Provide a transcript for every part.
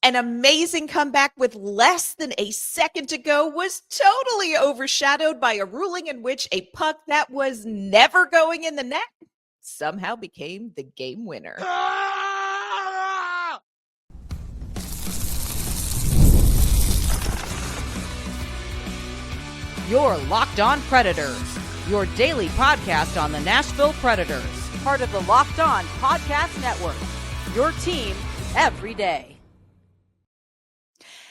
An amazing comeback with less than a second to go was totally overshadowed by a ruling in which a puck that was never going in the net somehow became the game winner. You're Locked On Predators, your daily podcast on the Nashville Predators, part of the Locked On Podcast Network, your team every day.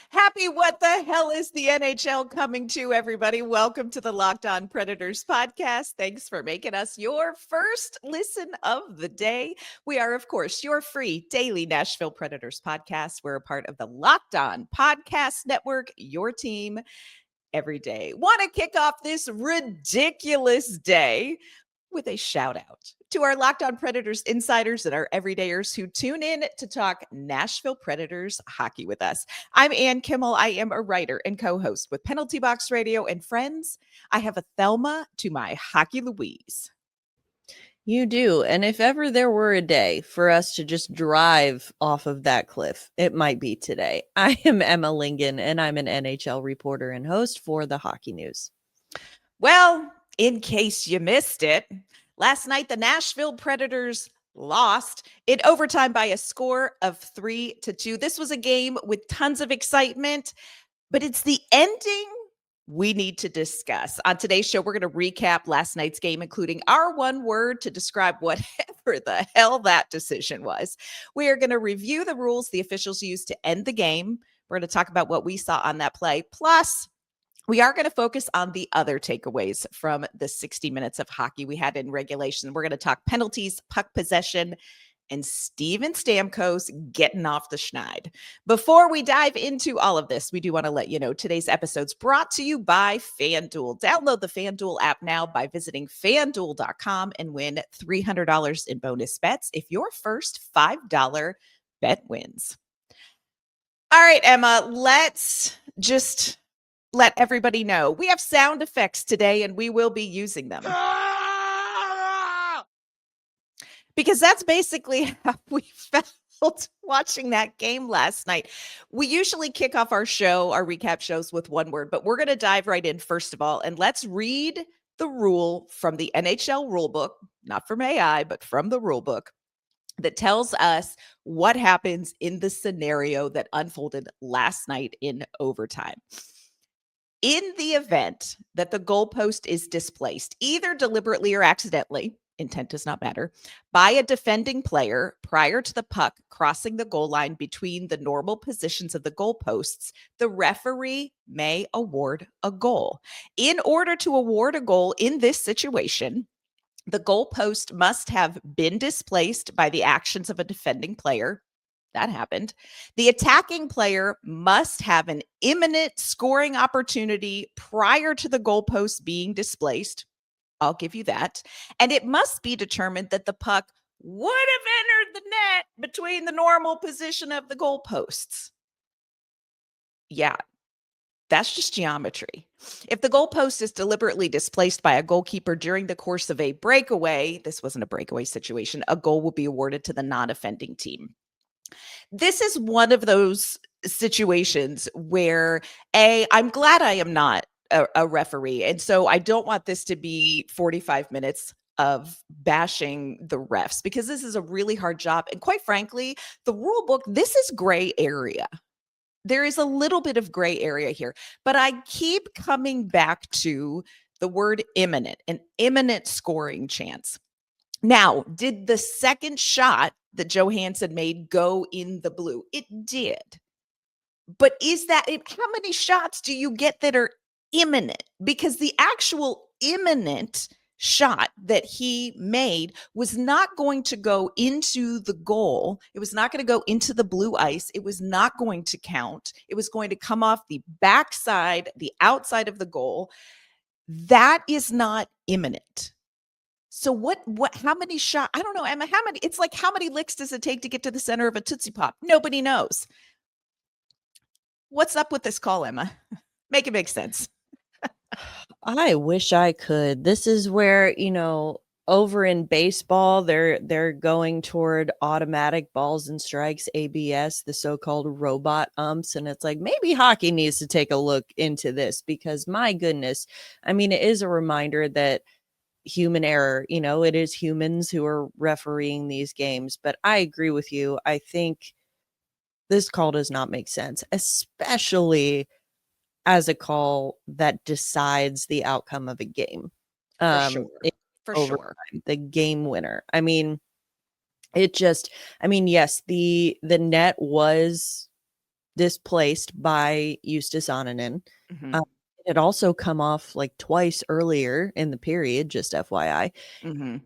Happy What the Hell is the NHL coming to, everybody. Welcome to the Locked On Predators podcast. Thanks for making us your first listen of the day. We are, of course, your free daily Nashville Predators podcast. We're a part of the Locked On Podcast Network, your team every day. Want to kick off this ridiculous day with a shout out to our Locked On Predators insiders and our everydayers who tune in to talk Nashville Predators hockey with us. I'm Ann Kimmel. I am a writer and co-host with Penalty Box Radio. And friends, I have a Thelma to my Hockey Louise. You do. And if ever there were a day for us to just drive off of that cliff, it might be today. I am Emma Lingan, and I'm an NHL reporter and host for the Hockey News. Well, in case you missed it, last night the Nashville Predators lost in overtime by a score of 3-2. This was a game with tons of excitement, but it's the ending we need to discuss. On today's show, we're going to recap last night's game, including our one word to describe whatever the hell that decision was. We are going to review the rules the officials used to end the game. We're going to talk about what we saw on that play. Plus, we are going to focus on the other takeaways from the 60 minutes of hockey we had in regulation. We're going to talk penalties, puck possession, and Steven Stamkos getting off the schneid. Before we dive into all of this, we do want to let you know today's episode's brought to you by FanDuel. Download the FanDuel app now by visiting FanDuel.com and win $300 in bonus bets if your first $5 bet wins. All right, Emma, let's just let everybody know we have sound effects today and we will be using them. Because that's basically how we felt watching that game last night. We usually kick off our recap shows with one word, but we're going to dive right in first of all, and let's read the rule from the NHL rulebook, not from AI, but from the rulebook, that tells us what happens in the scenario that unfolded last night in overtime. In the event that the goalpost is displaced, either deliberately or accidentally, intent does not matter, by a defending player prior to the puck crossing the goal line between the normal positions of the goalposts, the referee may award a goal. In order to award a goal in this situation, the goalpost must have been displaced by the actions of a defending player. That happened. The attacking player must have an imminent scoring opportunity prior to the goalpost being displaced. I'll give you that. And it must be determined that the puck would have entered the net between the normal position of the goalposts. Yeah, that's just geometry. If the goalpost is deliberately displaced by a goalkeeper during the course of a breakaway, this wasn't a breakaway situation, a goal will be awarded to the non-offending team. This is one of those situations where, I'm glad I am not a referee. And so I don't want this to be 45 minutes of bashing the refs, because this is a really hard job. And quite frankly, the rule book, this is gray area. There is a little bit of gray area here, but I keep coming back to the word imminent, an imminent scoring chance. Now, did the second shot that Johansson made go in the blue? It did. But how many shots do you get that are imminent? Because the actual imminent shot that he made was not going to go into the goal. It was not going to go into the blue ice. It was not going to count. It was going to come off the backside, the outside of the goal. That is not imminent. So how many shots? I don't know, Emma, it's like, how many licks does it take to get to the center of a Tootsie Pop? Nobody knows. What's up with this call, Emma? Make it make sense. I wish I could. This is where, over in baseball, they're going toward automatic balls and strikes, ABS, the so-called robot umps, and it's like maybe hockey needs to take a look into this, because my goodness, I mean, it is a reminder that human error, it is humans who are refereeing these games. But I agree with you. I think this call does not make sense, especially as a call that decides the outcome of a game. For sure. In For overtime, sure. the game winner. I mean, yes, the net was displaced by Eustace Onanen. Mhm. It had also come off like twice earlier in the period, just FYI. Mhm.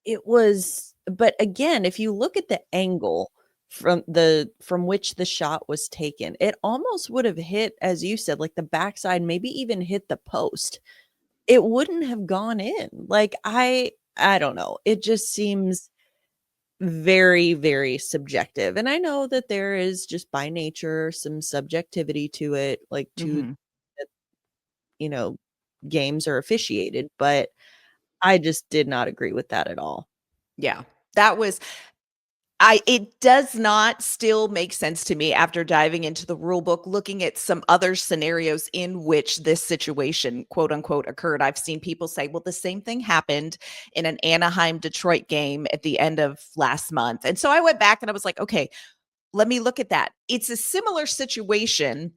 It was, but again, if you look at the angle from which the shot was taken, it almost would have hit, as you said, like the backside, maybe even hit the post. It wouldn't have gone in. Like I don't know. It just seems very, very subjective. And I know that there is just by nature some subjectivity to it, like to Mhm. you know, games are officiated, but I just did not agree with that at all. Yeah. That was it does not still make sense to me after diving into the rule book, looking at some other scenarios in which this situation, quote unquote, occurred. I've seen people say, well, the same thing happened in an Anaheim Detroit game at the end of last month. And so I went back and I was like, okay, let me look at that. It's a similar situation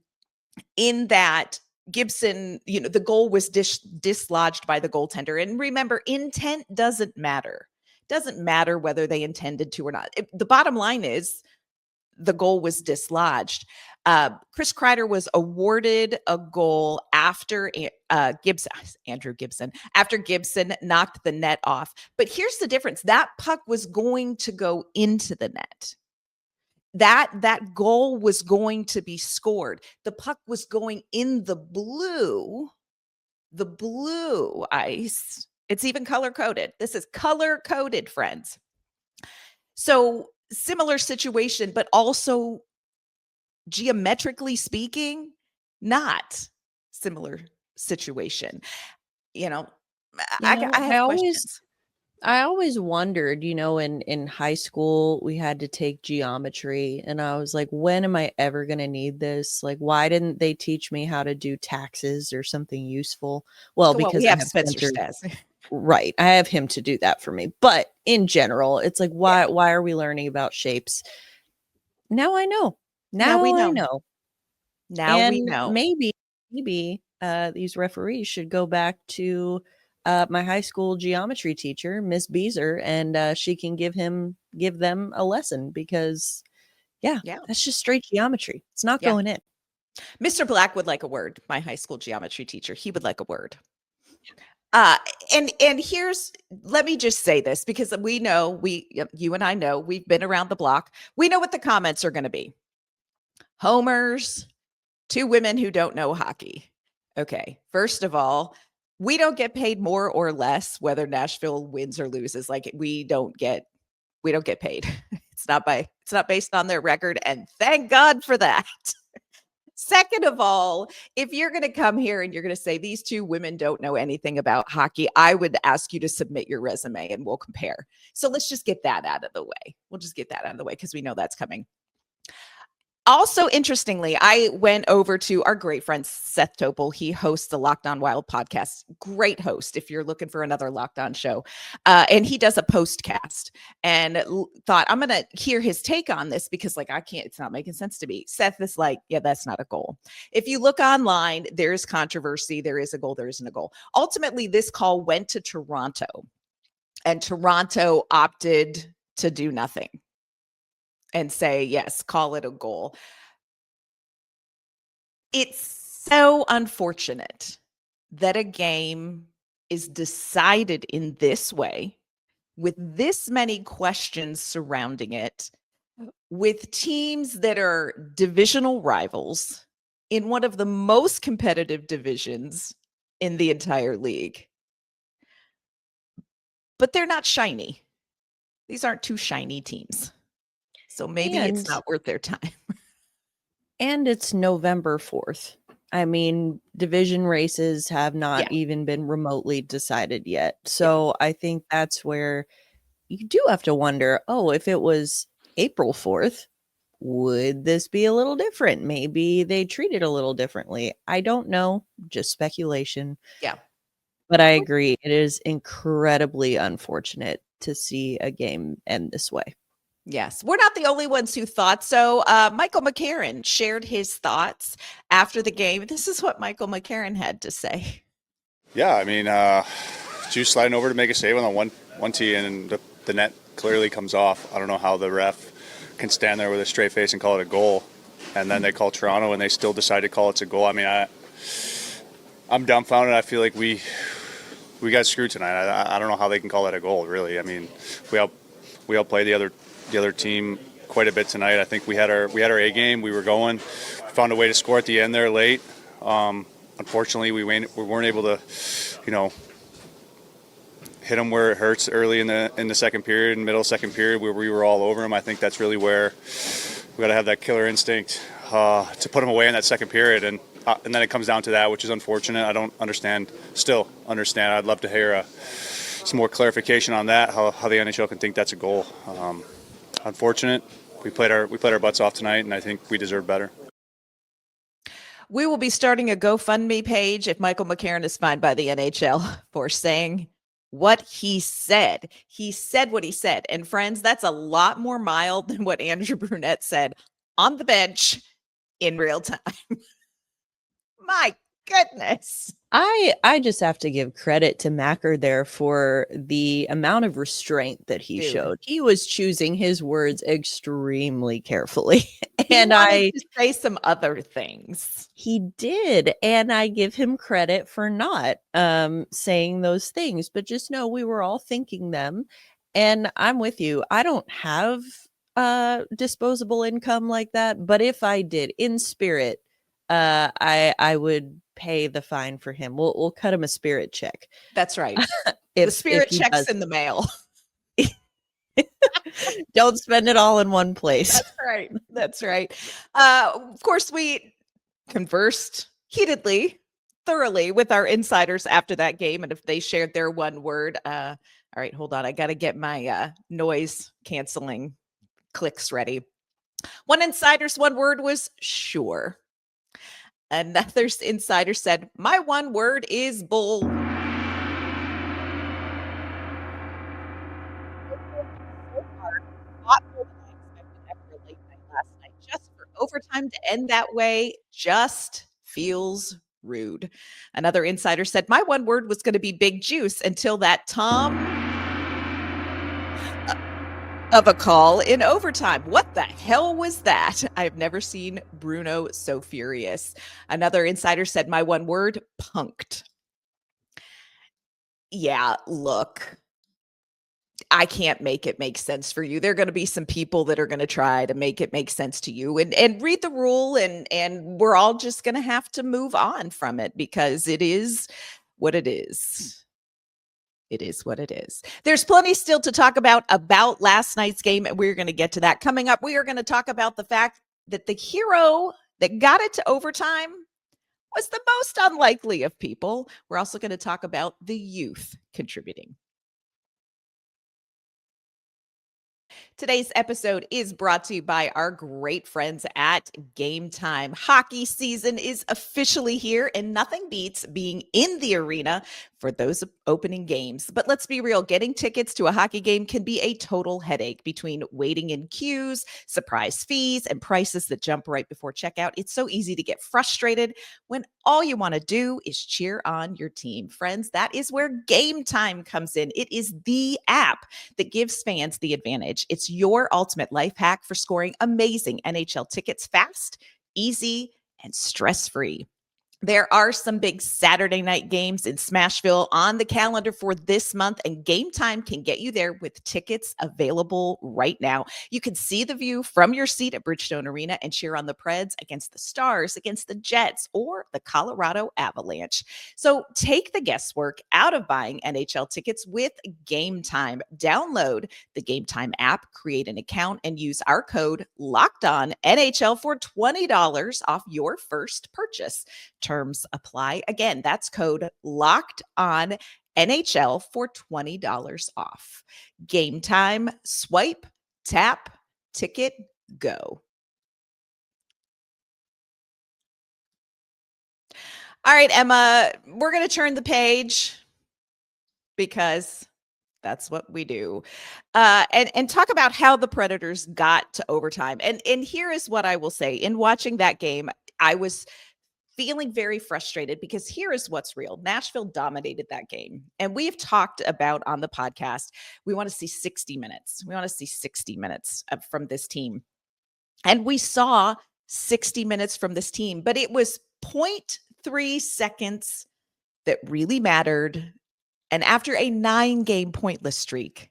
in that Gibson, the goal was dislodged by the goaltender. And remember, intent doesn't matter. Doesn't matter whether they intended to or not. The bottom line is the goal was dislodged. Chris Kreider was awarded a goal after Andrew Gibson, after Gibson knocked the net off. But here's the difference. That puck was going to go into the net. That goal was going to be scored. The puck was going in the blue ice. It's even color coded. This is color coded, friends. So similar situation, but also geometrically speaking, not similar situation. You know, I I have always questions. I always wondered, in high school, we had to take geometry, and I was like, when am I ever going to need this? Like, why didn't they teach me how to do taxes or something useful? Well, Well, because we I have have Spencer Spencer, Stas. right? I have him to do that for me. But in general, it's like, Yeah. why are we learning about shapes? Now I know. Now we Now I know. know. Now we And know. maybe these referees should go back to my high school geometry teacher, Miss Beezer, and she can give them a lesson, because yeah, Yeah. that's just straight geometry. It's not Yeah. going in. Mr. Black would like a word. My high school geometry teacher, he would like a word. Uh, and here's let me just say this, because we know you and I know we've been around the block. We know what the comments are going to be. Homers, two women who don't know hockey. Okay, first of all, we don't get paid more or less whether Nashville wins or loses. Like we don't get paid. It's not based on their record, and thank God for that. Second of all, if you're going to come here and you're going to say these two women don't know anything about hockey, I would ask you to submit your resume and we'll compare. So let's just get that out of the way. We'll just get that out of the way because we know that's coming. Also, interestingly, I went over to our great friend Seth Topol. He hosts the Locked On Wild podcast. Great host if you're looking for another Locked On show. And he does a postcast, and thought, I'm going to hear his take on this, because like, it's not making sense to me. Seth is like, yeah, that's not a goal. If you look online, there is controversy. There is a goal. There isn't a goal. Ultimately, this call went to Toronto, and Toronto opted to do nothing and say, yes, call it a goal. It's so unfortunate that a game is decided in this way, with this many questions surrounding it, with teams that are divisional rivals in one of the most competitive divisions in the entire league. But they're not shiny. These aren't two shiny teams. So maybe it's And not worth their time. it's November 4th. I mean, division races have not Yeah. even been remotely decided yet. So I think that's where you do have to wonder, oh, if it was April 4th, would this be a little different? Maybe they treat it a little differently. I don't know, just speculation. Yeah. But I agree. It is incredibly unfortunate to see a game end this way. Yes, we're not the only ones who thought so. Michael McCarron shared his thoughts after the game. This is what Michael McCarron had to say. Yeah, I mean, Juice sliding over to make a save on the one tee, and the net clearly comes off. I don't know how the ref can stand there with a straight face and call it a goal, and then they call Toronto and they still decide to call it a goal. I mean, I'm dumbfounded. I feel like we got screwed tonight. I don't know how they can call that a goal, really. I mean, we outplayed the other team quite a bit tonight. I think we had our A game. We were going, found a way to score at the end there late. Unfortunately, we weren't able to, hit them where it hurts early in the second period, middle second period, where we were all over them. I think that's really where we got to have that killer instinct to put them away in that second period, and then it comes down to that, which is unfortunate. I don't still understand. I'd love to hear some more clarification on that, how the NHL can think that's a goal. Unfortunate. We played our butts off tonight, and I think we deserve better. We will be starting a GoFundMe page if Michael McCarron is fined by the NHL for saying what he said. He said what he said. And friends, that's a lot more mild than what Andrew Brunette said on the bench in real time. My goodness. I just have to give credit to Macker there for the amount of restraint that he showed. He was choosing his words extremely carefully. And he wanted to say some other things. He did. And I give him credit for not saying those things, but just know we were all thinking them. And I'm with you. I don't have disposable income like that, but if I did, in spirit, I would pay the fine for him. We'll cut him a spirit check. That's right. The spirit check's in the mail. Don't spend it all in one place. That's right. That's right. Of course, we conversed heatedly, thoroughly with our insiders after that game, and if they shared their one word. All right, hold on. I got to get my noise canceling clicks ready. One insider's one word was sure. Another insider said, my one word is bull. Just for overtime to end that way just feels rude. Another insider said, my one word was going to be big juice until that Tom of a call in overtime. What the hell was that? I've never seen Bruno so furious. Another insider said, my one word, punked. Yeah, look, I can't make it make sense for you. There are going to be some people that are going to try to make it make sense to you and read the rule, and we're all just going to have to move on from it because it is what it is. It is what it is. There's plenty still to talk about last night's game, and we're going to get to that. Coming up, we are going to talk about the fact that the hero that got it to overtime was the most unlikely of people. We're also going to talk about the youth contributing. Today's episode is brought to you by our great friends at Game Time. Hockey season is officially here, and nothing beats being in the arena for those opening games. But let's be real, getting tickets to a hockey game can be a total headache between waiting in queues, surprise fees, and prices that jump right before checkout. It's so easy to get frustrated when all you want to do is cheer on your team. Friends, that is where Game Time comes in. It is the app that gives fans the advantage. It's your ultimate life hack for scoring amazing NHL tickets fast, easy, and stress-free. There are some big Saturday night games in Smashville on the calendar for this month, and Game Time can get you there with tickets available right now. You can see the view from your seat at Bridgestone Arena and cheer on the Preds against the Stars, against the Jets, or the Colorado Avalanche. So take the guesswork out of buying NHL tickets with Game Time. Download the Game Time app, create an account, and use our code LOCKEDON NHL for $20 off your first purchase. Terms apply. Again, that's code locked on NHL for $20 off. Game Time, swipe, tap, ticket, go. All right, Emma, we're going to turn the page because that's what we do. And talk about how the Predators got to overtime. And here is what I will say. In watching that game, I was feeling very frustrated because here is what's real. Nashville dominated that game. And we've talked about on the podcast, we want to see 60 minutes. We want to see 60 minutes from this team. And we saw 60 minutes from this team, but it was 0.3 seconds that really mattered. And after a 9-game pointless streak,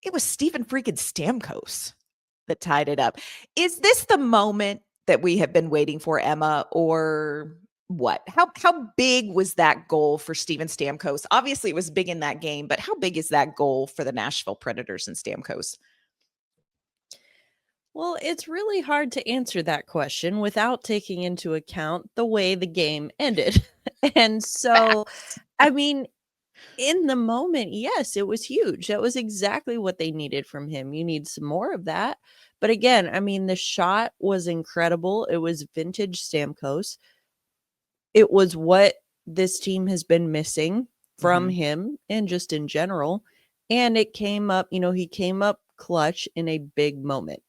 it was Steven freaking Stamkos that tied it up. Is this the moment that we have been waiting for, Emma, or what? How big was that goal for Steven Stamkos? Obviously, it was big in that game, but how big is that goal for the Nashville Predators and Stamkos? Well, it's really hard to answer that question without taking into account the way the game ended. And so, I mean, in the moment, yes, it was huge. That was exactly what they needed from him. You need some more of that. But again, I mean, the shot was incredible. It was vintage Stamkos. It was what this team has been missing from him and just in general. And it came up, he came up clutch in a big moment.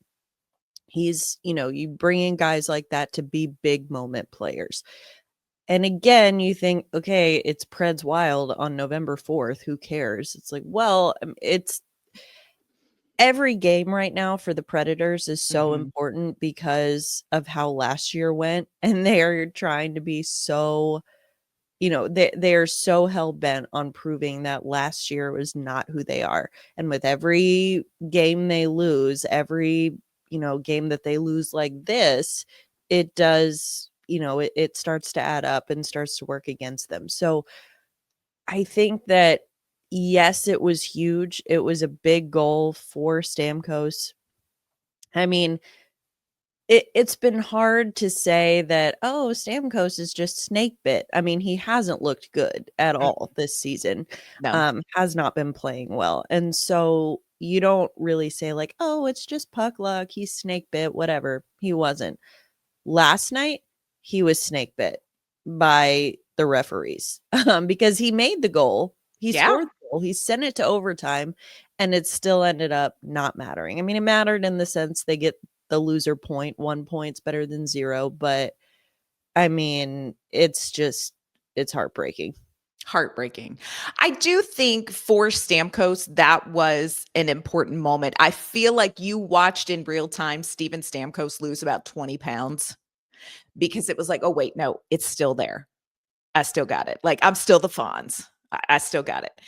He's, you bring in guys like that to be big moment players. And again, you think, okay, it's Preds Wild on November 4th. Who cares? It's like, well, it's every game right now for the Predators is so important because of how last year went. And they're trying to be so, they're so hell-bent on proving that last year was not who they are. And with every game they lose, every, game that they lose like this, it does, it starts to add up and starts to work against them. So I think that, yes, it was huge. It was a big goal for Stamkos. I mean, it's been hard to say that, oh, Stamkos is just snake bit. I mean, he hasn't looked good at all this season. No. Has not been playing well. And so you don't really say like, oh, it's just puck luck. He's snake bit, whatever. He wasn't. Last night, he was snake bit by the referees because he made the goal. He scored the goal. He sent it to overtime, and it still ended up not mattering. I mean, it mattered in the sense they get the loser point. 1 point's better than 0. But, I mean, it's heartbreaking. Heartbreaking. I do think for Stamkos, that was an important moment. I feel like you watched in real time Steven Stamkos lose about 20 pounds because it was like, oh, wait, no, it's still there. I still got it. Like, I'm still the Fonz. I still got it.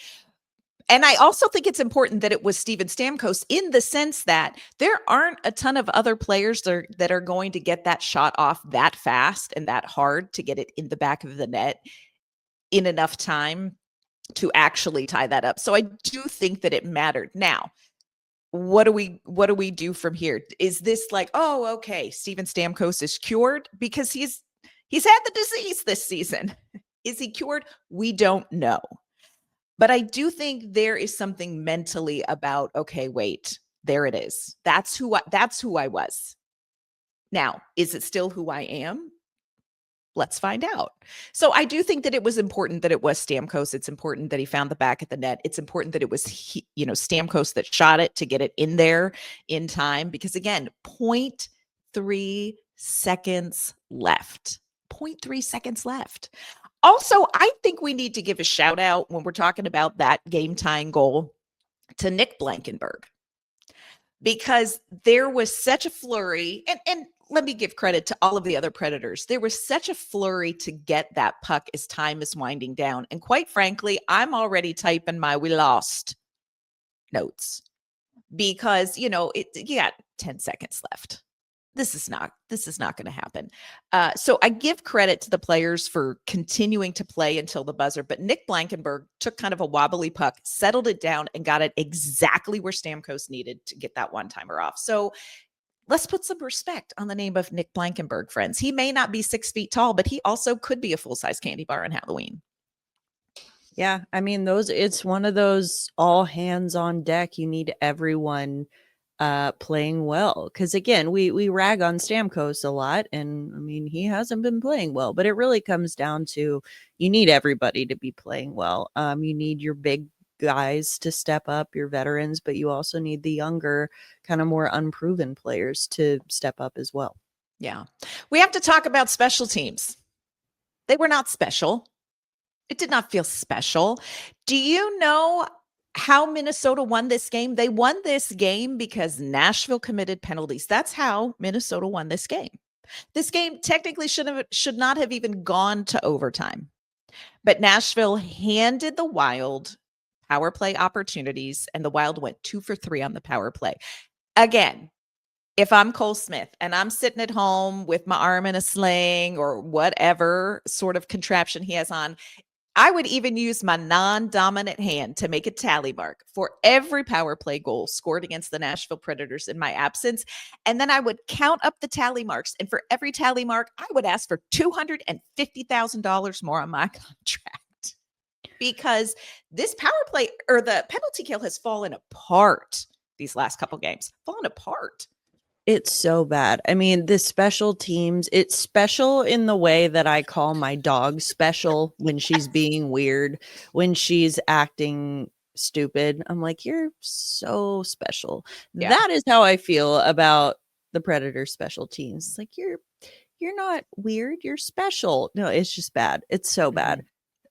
And I also think it's important that it was Steven Stamkos in the sense that there aren't a ton of other players that are going to get that shot off that fast and that hard to get it in the back of the net in enough time to actually tie that up. So I do think that it mattered. Now, what do we do from here? Is this like, oh, okay, Steven Stamkos is cured? Because he's had the disease this season. Is he cured? We don't know. But I do think there is something mentally about, okay, wait, there it is. That's who I was. Now, is it still who I am? Let's find out. So I do think that it was important that it was Stamkos. It's important that he found the back of the net. It's important that it was Stamkos that shot it to get it in there in time. Because again, 0.3 seconds left. 0.3 seconds left. Also, I think we need to give a shout out when we're talking about that game tying goal to Nick Blankenburg. because there was such a flurry, and let me give credit to all of the other Predators. There was such a flurry to get that puck as time is winding down. And quite frankly, I'm already typing my "we lost" notes because, you got 10 seconds left. This is not going to happen. So I give credit to the players for continuing to play until the buzzer, but Nick Blankenburg took kind of a wobbly puck, settled it down, and got it exactly where Stamkos needed to get that one-timer off. So let's put some respect on the name of Nick Blankenburg, friends. He may not be 6 feet tall, but he also could be a full-size candy bar on Halloween. Yeah, I mean, it's one of those all hands on deck. You need everyone playing well, because again, we rag on Stamkos a lot, and I mean, he hasn't been playing well, but it really comes down to you need everybody to be playing well. You need your big guys to step up, your veterans, but you also need the younger, kind of more unproven players to step up as well. Yeah. We have to talk about special teams. They were not special. It did not feel special. Do you know how Minnesota won this game? They won this game because Nashville committed penalties. That's how Minnesota won this game. This game technically should not have even gone to overtime. But Nashville handed the Wild power play opportunities, and the Wild went 2 for 3 on the power play. Again, if I'm Cole Smith and I'm sitting at home with my arm in a sling or whatever sort of contraption he has on, I would even use my non-dominant hand to make a tally mark for every power play goal scored against the Nashville Predators in my absence. And then I would count up the tally marks. And for every tally mark, I would ask for $250,000 more on my contract, because this power play or the penalty kill has fallen apart these last couple games, fallen apart. It's so bad. I mean, the special teams, it's special in the way that I call my dog special when she's being weird, when she's acting stupid. I'm like, you're so special. Yeah. That is how I feel about the Predator special teams. It's like, you're not weird, you're special. No, it's just bad. It's so bad.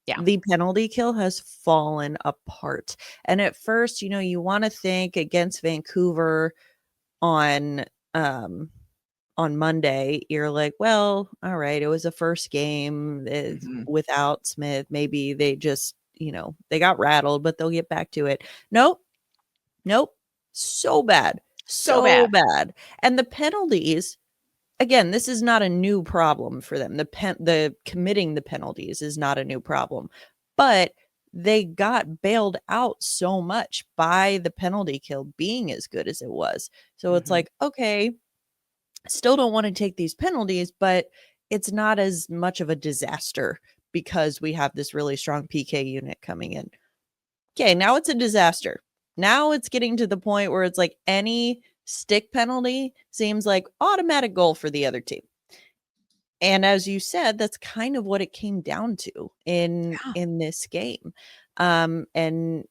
Yeah. The penalty kill has fallen apart. And at first, you want to think against Vancouver on Monday, you're like, well, all right, it was a first game without Smith. Maybe they just, they got rattled, but they'll get back to it. Nope. So bad. So bad. And the penalties, again, this is not a new problem for them. The committing the penalties is not a new problem, but they got bailed out so much by the penalty kill being as good as it was. So it's like, okay, still don't want to take these penalties, but it's not as much of a disaster because we have this really strong PK unit coming in. Okay, now it's a disaster. Now it's getting to the point where it's like any stick penalty seems like automatic goal for the other team. And as you said, that's kind of what it came down to in this game. And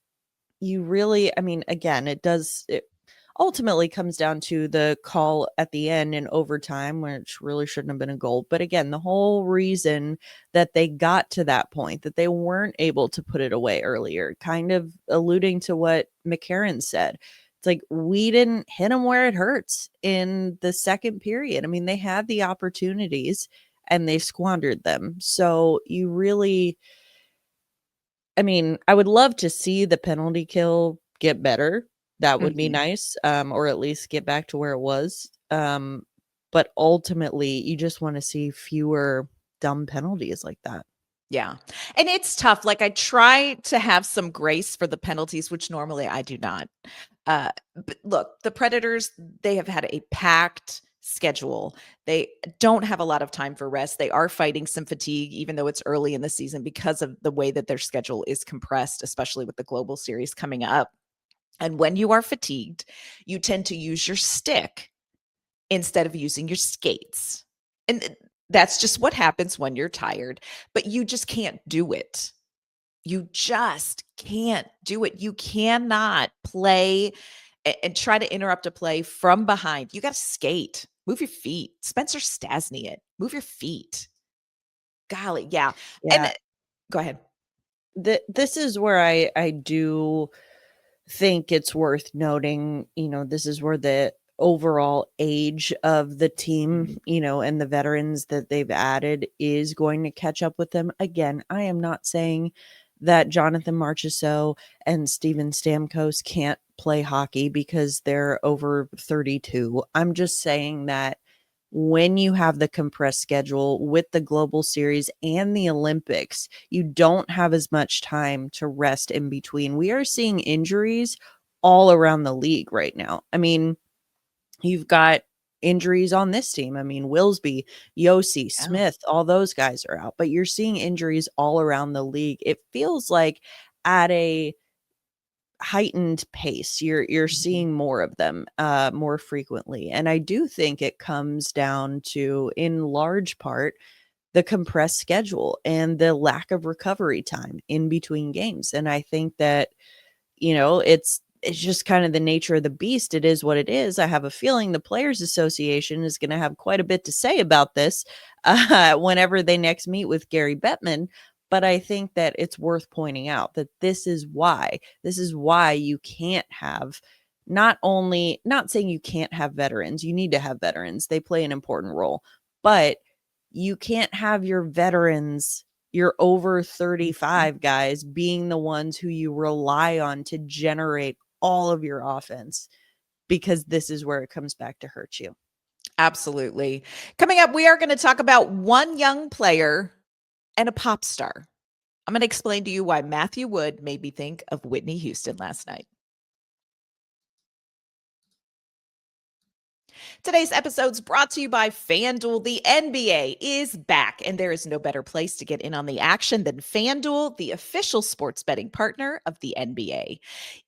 you really, I mean, again, it ultimately comes down to the call at the end in overtime, which really shouldn't have been a goal. But again, the whole reason that they got to that point, that they weren't able to put it away earlier, kind of alluding to what McCarron said. It's like, we didn't hit them where it hurts in the second period. I mean, they had the opportunities and they squandered them. So you really, I mean, I would love to see the penalty kill get better. That would be nice, or at least get back to where it was. But ultimately, you just want to see fewer dumb penalties like that. Yeah. And it's tough. Like, I try to have some grace for the penalties, which normally I do not. But look, the Predators, they have had a packed schedule. They don't have a lot of time for rest. They are fighting some fatigue, even though it's early in the season, because of the way that their schedule is compressed, especially with the Global Series coming up. And when you are fatigued, you tend to use your stick instead of using your skates. And that's just what happens when you're tired, but you just can't do it. You just can't do it. You cannot play and try to interrupt a play from behind. You got to skate, move your feet. Spencer Stastny it, move your feet. Golly, yeah. And go ahead. This is where I do think it's worth noting, this is where the overall age of the team, and the veterans that they've added is going to catch up with them. Again, I am not saying that Jonathan Marchessault and Steven Stamkos can't play hockey because they're over 32. I'm just saying that when you have the compressed schedule with the global series and the Olympics, you don't have as much time to rest in between. We are seeing injuries all around the league right now. I mean, you've got injuries on this team. I mean, Wilsby, Yossi, Smith, all those guys are out, but you're seeing injuries all around the league. It feels like at a heightened pace, you're seeing more of them more frequently. And I do think it comes down to, in large part, the compressed schedule and the lack of recovery time in between games. And I think that, it's just kind of the nature of the beast. It is what it is. I have a feeling the Players Association is going to have quite a bit to say about this whenever they next meet with Gary Bettman. But I think that it's worth pointing out that this is why you can't have, not saying you can't have veterans, you need to have veterans. They play an important role, but you can't have your veterans, your over 35 guys, being the ones who you rely on to generate all of your offense, because this is where it comes back to hurt you. Absolutely. Coming up, we are going to talk about one young player and a pop star. I'm going to explain to you why Matthew Wood made me think of Whitney Houston last night. Today's episode is brought to you by FanDuel. The NBA is back, and there is no better place to get in on the action than FanDuel, the official sports betting partner of the NBA.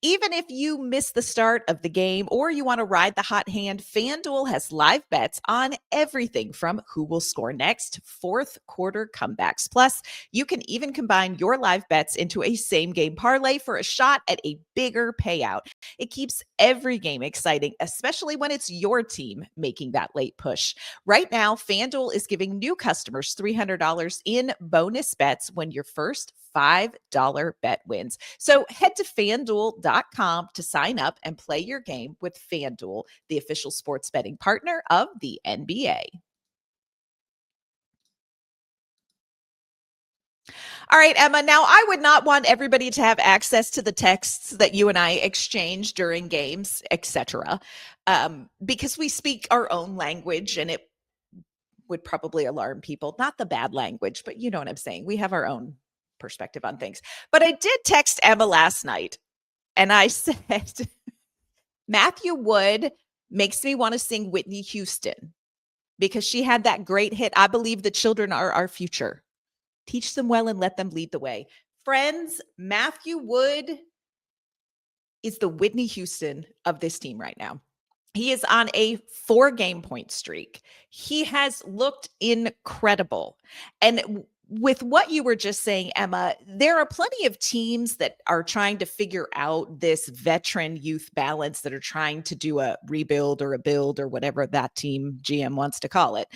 Even if you miss the start of the game or you want to ride the hot hand, FanDuel has live bets on everything from who will score next to fourth quarter comebacks. Plus, you can even combine your live bets into a same-game parlay for a shot at a bigger payout. It keeps every game exciting, especially when it's your team making that late push. Right now, FanDuel is giving new customers $300 in bonus bets when your first $5 bet wins. So head to FanDuel.com to sign up and play your game with FanDuel, the official sports betting partner of the NBA. All right, Emma. Now, I would not want everybody to have access to the texts that you and I exchange during games, etc., because we speak our own language, and it would probably alarm people. Not the bad language, but you know what I'm saying. We have our own perspective on things. But I did text Emma last night, and I said, Matthew Wood makes me want to sing Whitney Houston because she had that great hit, I Believe the Children Are Our Future. Teach them well and let them lead the way. Friends, Matthew Wood is the Whitney Houston of this team right now. He is on a 4-game point streak. He has looked incredible. And with what you were just saying, Emma, there are plenty of teams that are trying to figure out this veteran youth balance, that are trying to do a rebuild or a build or whatever that team GM wants to call it.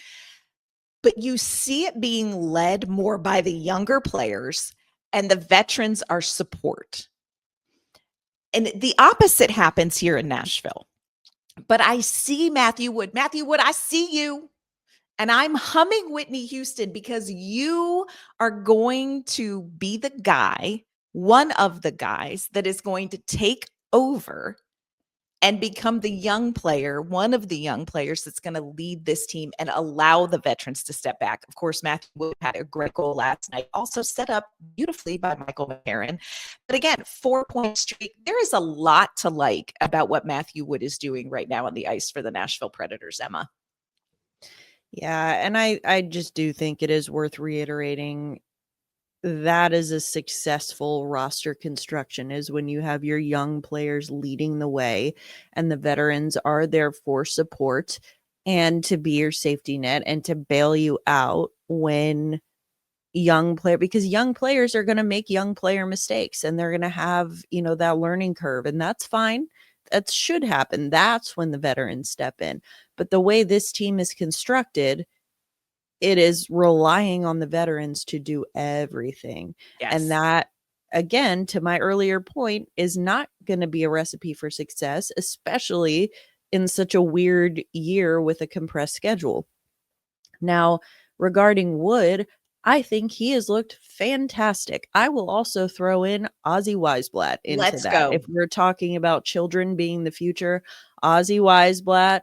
But you see it being led more by the younger players, and the veterans are support. And the opposite happens here in Nashville. But I see Matthew Wood. Matthew Wood, I see you. And I'm humming Whitney Houston because you are going to be the guy, one of the guys that is going to take over and become the young player, one of the young players that's going to lead this team and allow the veterans to step back. Of course, Matthew Wood had a great goal last night, also set up beautifully by Michael McCarron. But again, 4-point streak. There is a lot to like about what Matthew Wood is doing right now on the ice for the Nashville Predators, Emma. Yeah, and I just do think it is worth reiterating that is a successful roster construction, is when you have your young players leading the way and the veterans are there for support and to be your safety net and to bail you out when because young players are going to make young player mistakes, and they're going to have, that learning curve, and that's fine. That should happen. That's when the veterans step in. But the way this team is constructed, it is relying on the veterans to do everything. Yes. And that, again, to my earlier point, is not going to be a recipe for success, especially in such a weird year with a compressed schedule. Now, regarding Wood, I think he has looked fantastic. I will also throw in Ozzy Weisblatt into Let's that. go. If we're talking about children being the future, Ozzy Weisblatt,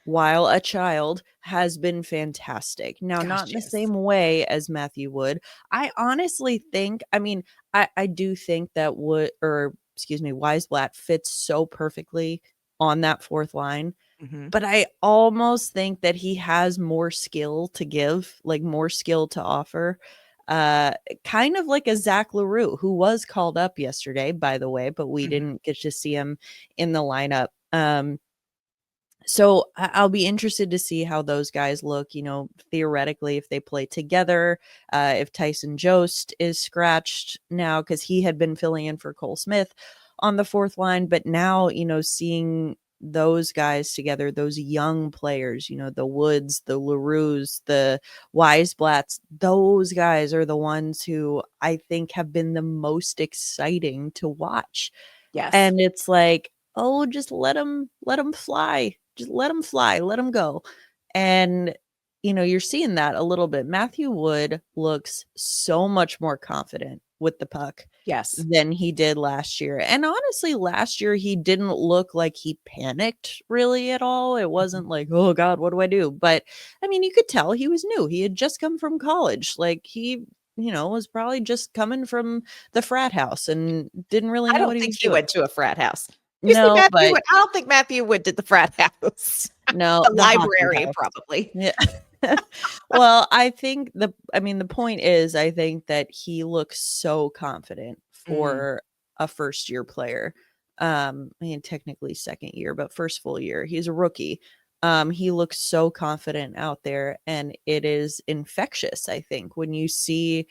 while a child, has been fantastic. Now, Gosh, not in the yes. same way as Matthew Wood. I honestly think, I mean, I do think that Weisblatt fits so perfectly on that fourth line. Mhm. But I almost think that he has more skill to give, like more skill to offer. Kind of like a Zach LaRue, who was called up yesterday, by the way, but we Mhm. didn't get to see him in the lineup. So I'll be interested to see how those guys look, theoretically, if they play together, if Tyson Jost is scratched now, because he had been filling in for Cole Smith on the fourth line. But now, seeing those guys together, those young players, the Woods, the LaRues, the Weisblatts, those guys are the ones who I think have been the most exciting to watch. Yes. And it's like, oh, just let them fly. Just let them fly. Let them go. And, you're seeing that a little bit. Matthew Wood looks so much more confident with the puck Yes. than he did last year. And honestly, last year, he didn't look like he panicked really at all. It wasn't like, oh, God, what do I do? But I mean, you could tell he was new. He had just come from college. Like he, was probably just coming from the frat house and didn't really I know don't what he think was he doing. went to a frat house. You see No, Matthew but Wood? I don't think Matthew Wood did the frat house. no, The the hockey library, house. probably. Yeah. Well, I think the point is, I think that he looks so confident for a first year player. I mean, technically second year, but first full year. He's a rookie. He looks so confident out there, and it is infectious, I think, when you see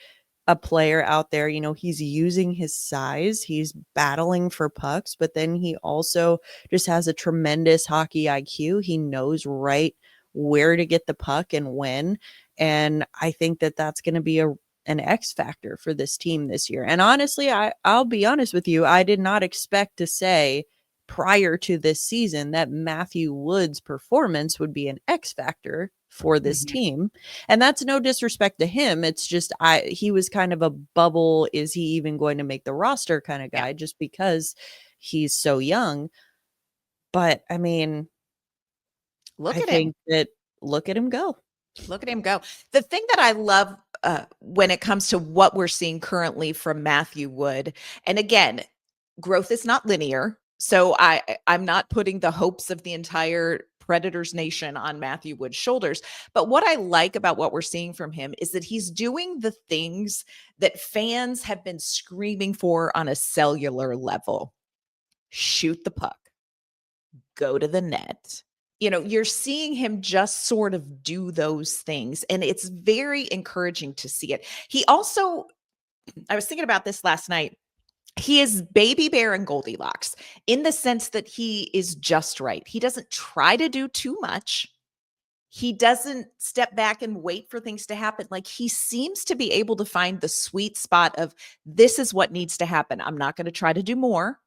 a player out there, he's using his size, he's battling for pucks, but then he also just has a tremendous hockey IQ. He knows right where to get the puck and when. And I think that that's going to be an X factor for this team this year. And honestly, I'll be honest with you, I did not expect to say prior to this season that Matthew Wood's performance would be an X factor for this Mhm. team. And that's no disrespect to him. It's just he was kind of a bubble, is he even going to make the roster kind of guy, just because he's so young. But I mean, Look I at him. think that look at him go. Look at him go. The thing that I love when it comes to what we're seeing currently from Matthew Wood, and again, growth is not linear. So I'm not putting the hopes of the entire Predators nation on Matthew Wood's shoulders. But what I like about what we're seeing from him is that he's doing the things that fans have been screaming for on a cellular level. Shoot the puck, go to the net. You're seeing him just sort of do those things, and it's very encouraging to see it. He also, I was thinking about this last night. He is baby bear and Goldilocks in the sense that he is just right. He doesn't try to do too much. He doesn't step back and wait for things to happen. Like, he seems to be able to find the sweet spot of, this is what needs to happen. I'm not going to try to do more,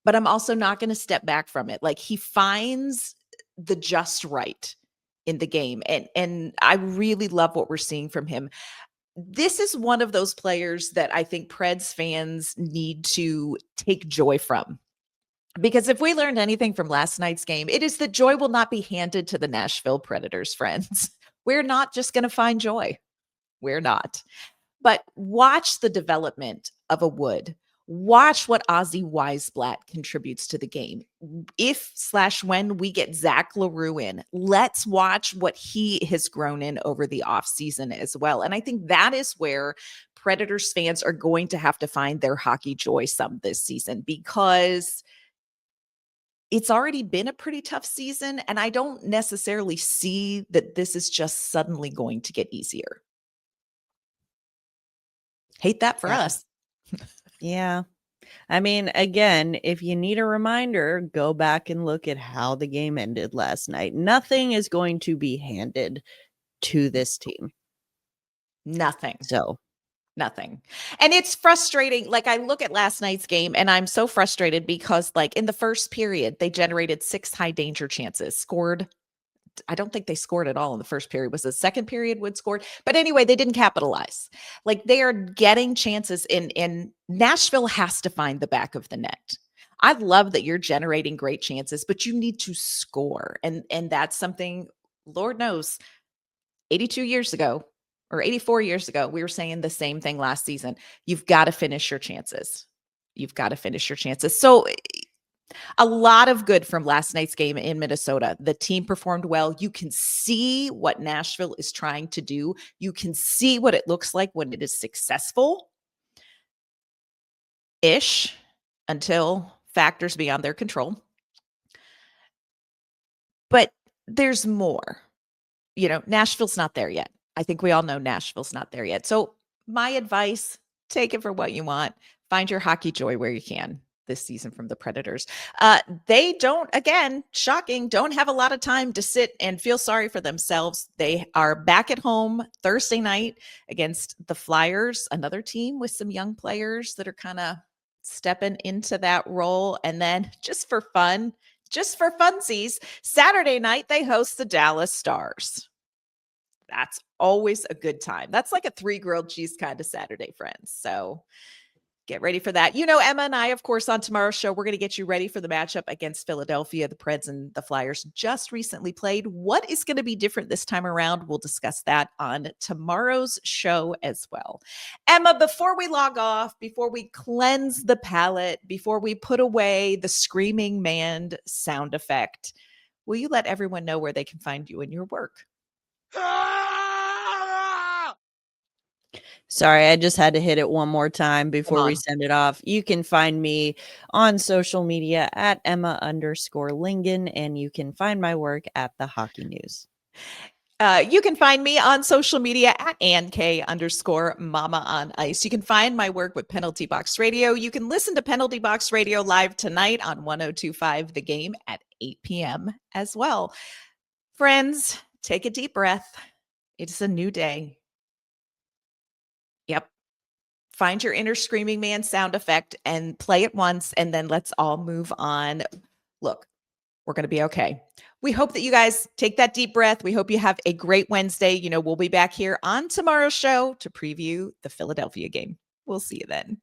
but I'm also not going to step back from it. Like, he finds the just right in the game. And I really love what we're seeing from him. This is one of those players that I think Preds fans need to take joy from. Because if we learned anything from last night's game, it is that joy will not be handed to the Nashville Predators, friends. We're not just going to find joy. We're not. But watch the development of a Wood. Watch what Ozzy Weisblatt contributes to the game. If/when we get Zach LaRue in, let's watch what he has grown in over the offseason as well. And I think that is where Predators fans are going to have to find their hockey joy some this season, because it's already been a pretty tough season. And I don't necessarily see that this is just suddenly going to get easier. Hate that for Yeah. us. Yeah. I mean, again, if you need a reminder, go back and look at how the game ended last night. Nothing is going to be handed to this team. Nothing. So Nothing. And it's frustrating. Like I look at last night's game and I'm so frustrated because like in the first period, they generated 6 high danger chances, scored. I don't think they scored at all in the first period. Was the second period Wood scored? But anyway, they didn't capitalize. Like they are getting chances in Nashville has to find the back of the net. I love that you're generating great chances, but you need to score. And that's something, Lord knows, 82 years ago or 84 years ago, we were saying the same thing last season. You've got to finish your chances. You've got to finish your chances. So a lot of good from last night's game in Minnesota. The team performed well. You can see what Nashville is trying to do. You can see what it looks like when it is successful-ish until factors beyond their control. But there's more. You know, Nashville's not there yet. I think we all know Nashville's not there yet. So my advice, take it for what you want. Find your hockey joy where you can this season from the Predators. They don't, again, shocking, don't have a lot of time to sit and feel sorry for themselves. They are back at home Thursday night against the Flyers, another team with some young players that are kind of stepping into that role. And then just for funsies, Saturday night, they host the Dallas Stars. That's always a good time. That's like a 3 grilled cheese kind of Saturday, friends. So get ready for that. You know, Emma and I, of course, on tomorrow's show, we're going to get you ready for the matchup against Philadelphia. The Preds and the Flyers just recently played. What is going to be different this time around? We'll discuss that on tomorrow's show as well. Emma, before we log off, before we cleanse the palate, before we put away the screaming man sound effect, will you let everyone know where they can find you and your work? Sorry, I just had to hit it one more time before we send it off. You can find me on social media at Emma_Lingan, and you can find my work at the Hockey News. You can find me on social media at AnnK_Mama on Ice. You can find my work with Penalty Box Radio. You can listen to Penalty Box Radio live tonight on 102.5 The Game at 8 p.m. as well. Friends, take a deep breath. It's a new day. Yep. Find your inner screaming man sound effect and play it once, and then let's all move on. Look, we're going to be okay. We hope that you guys take that deep breath. We hope you have a great Wednesday. You know, we'll be back here on tomorrow's show to preview the Philadelphia game. We'll see you then.